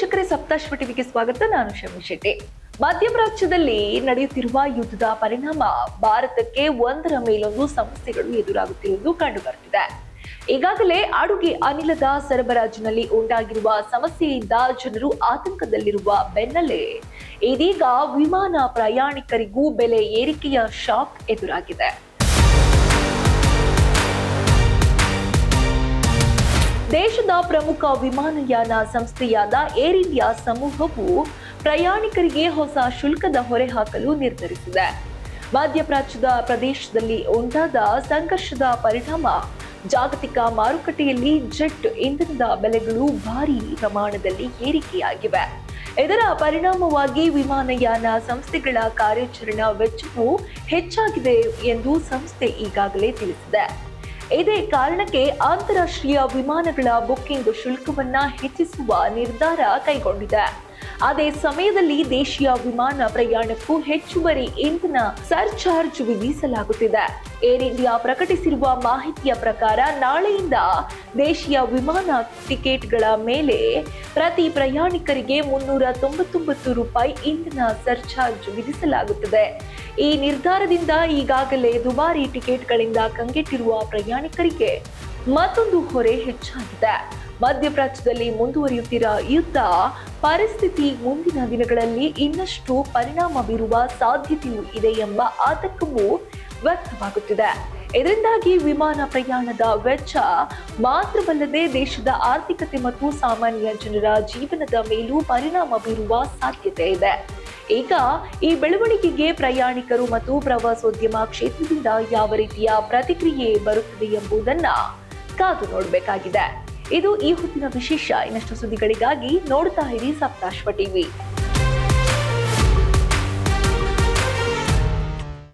ವೀಕ್ಷಕರೇ, ಸಪ್ತಾಶ್ವ ಟಿವಿಗೆ ಸ್ವಾಗತ. ನಾನು ಶಮಿ ಶೆಟ್ಟಿ. ಮಧ್ಯಪ್ರಾಚ್ಯದಲ್ಲಿ ನಡೆಯುತ್ತಿರುವ ಯುದ್ಧದ ಪರಿಣಾಮ ಭಾರತಕ್ಕೆ ಒಂದರ ಮೇಲೊಂದು ಸಮಸ್ಯೆಗಳು ಎದುರಾಗುತ್ತಿರುವುದು ಕಂಡುಬರುತ್ತಿದೆ. ಈಗಾಗಲೇ ಅಡುಗೆ ಅನಿಲದ ಸರಬರಾಜಿನಲ್ಲಿ ಉಂಟಾಗಿರುವ ಸಮಸ್ಯೆಯಿಂದ ಜನರು ಆತಂಕದಲ್ಲಿರುವ ಬೆನ್ನಲ್ಲೇ ಇದೀಗ ವಿಮಾನ ಪ್ರಯಾಣಿಕರಿಗೂ ಬೆಲೆ ಏರಿಕೆಯ ಶಾಕ್ ಎದುರಾಗಿದೆ. ದೇಶದ ಪ್ರಮುಖ ವಿಮಾನಯಾನ ಸಂಸ್ಥೆಯಾದ ಏರ್ ಇಂಡಿಯಾ ಸಮೂಹವು ಪ್ರಯಾಣಿಕರಿಗೆ ಹೊಸ ಶುಲ್ಕದ ಹೊರೆ ಹಾಕಲು ನಿರ್ಧರಿಸಿದೆ. ಮಧ್ಯಪ್ರಾಚ್ಯದ ಪ್ರದೇಶದಲ್ಲಿ ಉಂಟಾದ ಸಂಘರ್ಷದ ಪರಿಣಾಮ ಜಾಗತಿಕ ಮಾರುಕಟ್ಟೆಯಲ್ಲಿ ಜೆಟ್ ಇಂಧನದ ಬೆಲೆಗಳು ಭಾರೀ ಪ್ರಮಾಣದಲ್ಲಿ ಏರಿಕೆಯಾಗಿವೆ. ಇದರ ಪರಿಣಾಮವಾಗಿ ವಿಮಾನಯಾನ ಸಂಸ್ಥೆಗಳ ಕಾರ್ಯಾಚರಣಾ ವೆಚ್ಚವು ಹೆಚ್ಚಾಗಿದೆ ಎಂದು ಸಂಸ್ಥೆ ಈಗಾಗಲೇ ತಿಳಿಸಿದೆ. ಇದೇ ಕಾರಣಕ್ಕೆ ಅಂತಾರಾಷ್ಟ್ರೀಯ ವಿಮಾನಗಳ ಬುಕ್ಕಿಂಗ್ ಶುಲ್ಕವನ್ನ ಹೆಚ್ಚಿಸುವ ನಿರ್ಧಾರ ಕೈಗೊಂಡಿದೆ. ಅದೇ ಸಮಯದಲ್ಲಿ ದೇಶೀಯ ವಿಮಾನ ಪ್ರಯಾಣಕ್ಕೂ ಹೆಚ್ಚುವರಿ ಇಂಧನ ಸರ್ಚಾರ್ಜ್ ವಿಧಿಸಲಾಗುತ್ತಿದೆ. ಏರ್ ಇಂಡಿಯಾ ಪ್ರಕಟಿಸಿರುವ ಮಾಹಿತಿಯ ಪ್ರಕಾರ ನಾಳೆಯಿಂದ ದೇಶೀಯ ವಿಮಾನ ಟಿಕೆಟ್ಗಳ ಮೇಲೆ ಪ್ರತಿ ಪ್ರಯಾಣಿಕರಿಗೆ ₹399 ಇಂಧನ ಸರ್ಚಾರ್ಜ್ ವಿಧಿಸಲಾಗುತ್ತದೆ. ಈ ನಿರ್ಧಾರದಿಂದ ಈಗಾಗಲೇ ದುಬಾರಿ ಟಿಕೆಟ್ಗಳಿಂದ ಕಂಗೆಟ್ಟಿರುವ ಪ್ರಯಾಣಿಕರಿಗೆ ಮತ್ತೊಂದು ಹೊರೆ ಹೆಚ್ಚಾಗಿದೆ. ಮಧ್ಯಪ್ರಾಚ್ಯದಲ್ಲಿ ಮುಂದುವರಿಯುತ್ತಿರುವ ಯುದ್ಧ ಪರಿಸ್ಥಿತಿ ಮುಂದಿನ ದಿನಗಳಲ್ಲಿ ಇನ್ನಷ್ಟು ಪರಿಣಾಮ ಬೀರುವ ಸಾಧ್ಯತೆಯೂ ಇದೆ ಎಂಬ ಆತಂಕವೂ ವ್ಯಕ್ತವಾಗುತ್ತಿದೆ. ಇದರಿಂದಾಗಿ ವಿಮಾನ ಪ್ರಯಾಣದ ವೆಚ್ಚ ಮಾತ್ರವಲ್ಲದೆ ದೇಶದ ಆರ್ಥಿಕತೆ ಮತ್ತು ಸಾಮಾನ್ಯ ಜನರ ಜೀವನದ ಮೇಲೂ ಪರಿಣಾಮ ಬೀರುವ ಸಾಧ್ಯತೆ ಇದೆ. ಈಗ ಈ ಬೆಳವಣಿಗೆಗೆ ಪ್ರಯಾಣಿಕರು ಮತ್ತು ಪ್ರವಾಸೋದ್ಯಮ ಕ್ಷೇತ್ರದಿಂದ ಯಾವ ರೀತಿಯ ಪ್ರತಿಕ್ರಿಯೆ ಬರುತ್ತದೆ ಎಂಬುದನ್ನ ಕಾದು ನೋಡಬೇಕಾಗಿದೆ. ಇದು ಈ ಹೊತ್ತಿನ ವಿಶೇಷ. ಇನ್ನಷ್ಟು ಸುದ್ದಿಗಳಿಗಾಗಿ ನೋಡ್ತಾ ಇರಿ ಸಪ್ತಾಶ್ವ ಟಿವಿ.